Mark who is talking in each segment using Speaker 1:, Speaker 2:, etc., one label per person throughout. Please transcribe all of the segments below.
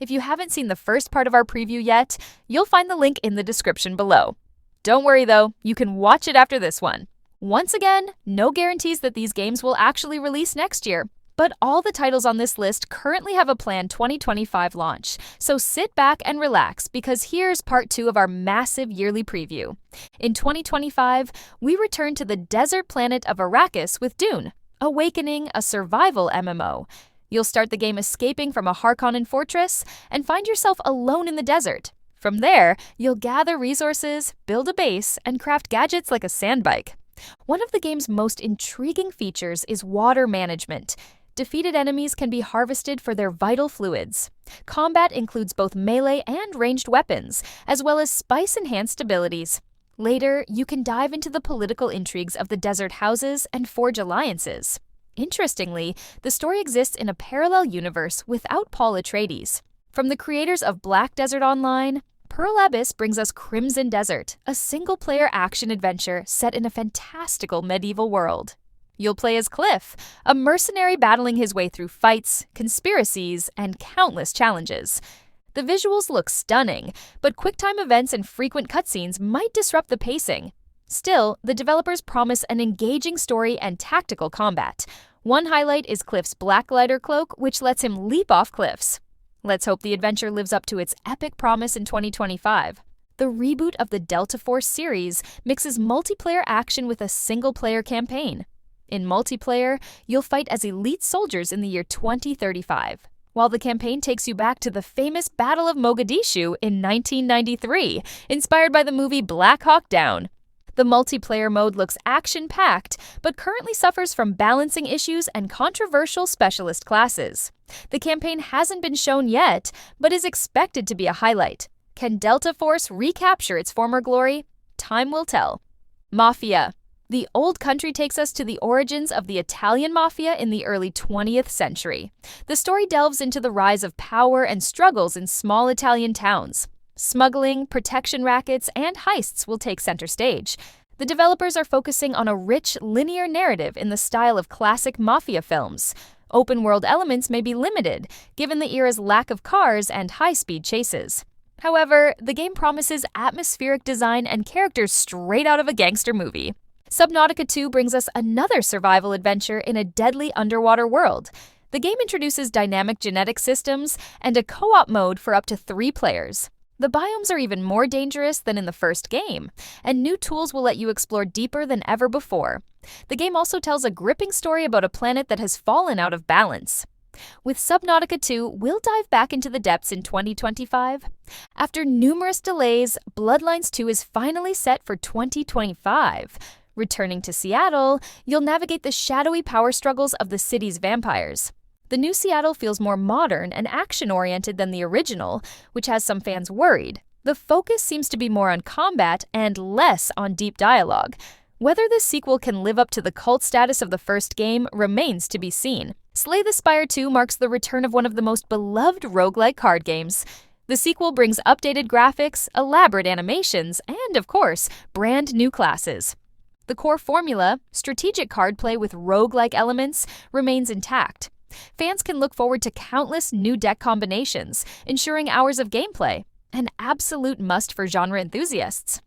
Speaker 1: If you haven't seen the first part of our preview yet, you'll find the link in the description below. Don't worry though, you can watch it after this one. Once again, no guarantees that these games will actually release next year, but all the titles on this list currently have a planned 2025 launch, so sit back and relax because here's part 2 of our massive yearly preview. In 2025, we return to the desert planet of Arrakis with Dune, Awakening, a survival MMO. You'll start the game escaping from a Harkonnen fortress and find yourself alone in the desert. From there, you'll gather resources, build a base, and craft gadgets like a sandbike. One of the game's most intriguing features is water management. Defeated enemies can be harvested for their vital fluids. Combat includes both melee and ranged weapons, as well as spice-enhanced abilities. Later, you can dive into the political intrigues of the desert houses and forge alliances. Interestingly, the story exists in a parallel universe without Paul Atreides. From the creators of Black Desert Online, Pearl Abyss brings us Crimson Desert, a single-player action-adventure set in a fantastical medieval world. You'll play as Cliff, a mercenary battling his way through fights, conspiracies, and countless challenges. The visuals look stunning, but quick-time events and frequent cutscenes might disrupt the pacing. Still, the developers promise an engaging story and tactical combat. One highlight is Cliff's black glider cloak, which lets him leap off cliffs. Let's hope the adventure lives up to its epic promise in 2025. The reboot of the Delta Force series mixes multiplayer action with a single-player campaign. In multiplayer, you'll fight as elite soldiers in the year 2035, while the campaign takes you back to the famous Battle of Mogadishu in 1993, inspired by the movie Black Hawk Down. The multiplayer mode looks action-packed, but currently suffers from balancing issues and controversial specialist classes. The campaign hasn't been shown yet, but is expected to be a highlight. Can Delta Force recapture its former glory? Time will tell. Mafia. The Old Country takes us to the origins of the Italian mafia in the early 20th century. The story delves into the rise of power and struggles in small Italian towns. Smuggling, protection rackets, and heists will take center stage. The developers are focusing on a rich, linear narrative in the style of classic mafia films. Open-world elements may be limited, given the era's lack of cars and high-speed chases. However, the game promises atmospheric design and characters straight out of a gangster movie. Subnautica 2 brings us another survival adventure in a deadly underwater world. The game introduces dynamic genetic systems and a co-op mode for up to 3 players. The biomes are even more dangerous than in the first game, and new tools will let you explore deeper than ever before. The game also tells a gripping story about a planet that has fallen out of balance. With Subnautica 2, we'll dive back into the depths in 2025. After numerous delays, Bloodlines 2 is finally set for 2025. Returning to Seattle, you'll navigate the shadowy power struggles of the city's vampires. The new Seattle feels more modern and action-oriented than the original, which has some fans worried. The focus seems to be more on combat and less on deep dialogue. Whether this sequel can live up to the cult status of the first game remains to be seen. Slay the Spire 2 marks the return of one of the most beloved roguelike card games. The sequel brings updated graphics, elaborate animations, and, of course, brand new classes. The core formula, strategic card play with roguelike elements, remains intact. Fans can look forward to countless new deck combinations, ensuring hours of gameplay, an absolute must for genre enthusiasts.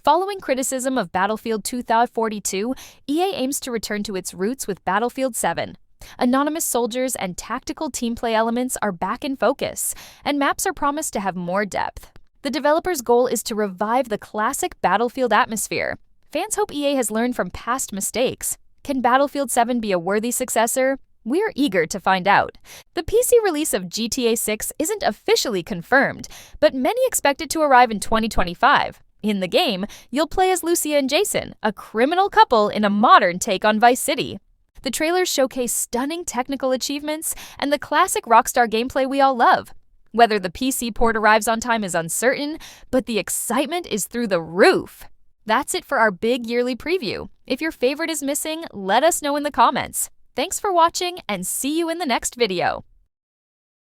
Speaker 1: Following criticism of Battlefield 2042, EA aims to return to its roots with Battlefield 7. Anonymous soldiers and tactical team play elements are back in focus, and maps are promised to have more depth. The developer's goal is to revive the classic Battlefield atmosphere. Fans hope EA has learned from past mistakes. Can Battlefield 7 be a worthy successor? We're eager to find out. The PC release of GTA 6 isn't officially confirmed, but many expect it to arrive in 2025. In the game, you'll play as Lucia and Jason, a criminal couple in a modern take on Vice City. The trailers showcase stunning technical achievements and the classic Rockstar gameplay we all love. Whether the PC port arrives on time is uncertain, but the excitement is through the roof. That's it for our big yearly preview. If your favorite is missing, let us know in the comments. Thanks for watching and see you in the next video.